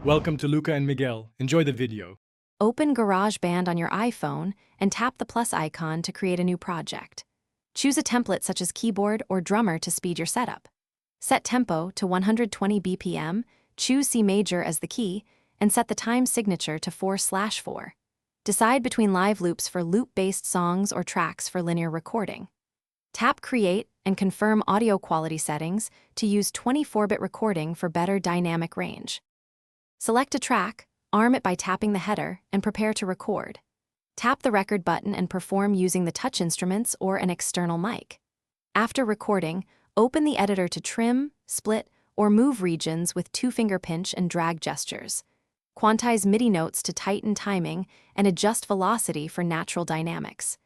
Welcome to Luca and Miguel. Enjoy the video. Open Garageband on your iPhone and tap the plus icon to create a new project. Choose a template such as keyboard or drummer to speed your setup. Set tempo to 120 BPM, choose C major as the key, and set the time signature to 4/4. Decide between live loops for loop-based songs or tracks for linear recording. Tap Create and confirm audio quality settings to use 24-bit recording for better dynamic range. Select a track, arm it by tapping the header, and prepare to record. Tap the record button and perform using the touch instruments or an external mic. After recording, open the editor to trim, split, or move regions with two-finger pinch and drag gestures. Quantize MIDI notes to tighten timing and adjust velocity for natural dynamics.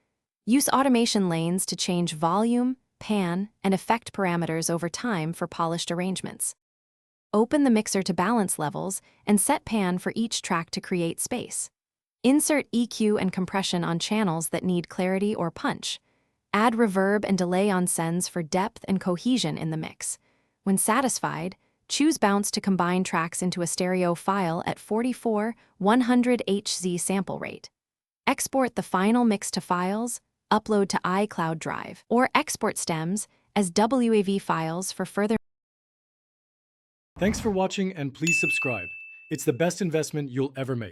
Use automation lanes to change volume, pan, and effect parameters over time for polished arrangements. Open the mixer to balance levels and set pan for each track to create space. Insert EQ and compression on channels that need clarity or punch. Add reverb and delay on sends for depth and cohesion in the mix. When satisfied, choose bounce to combine tracks into a stereo file at 44/100 Hz sample rate. Export the final mix to files, upload to iCloud Drive, or export stems as WAV files for further. Thanks for watching and please subscribe. It's the best investment you'll ever make.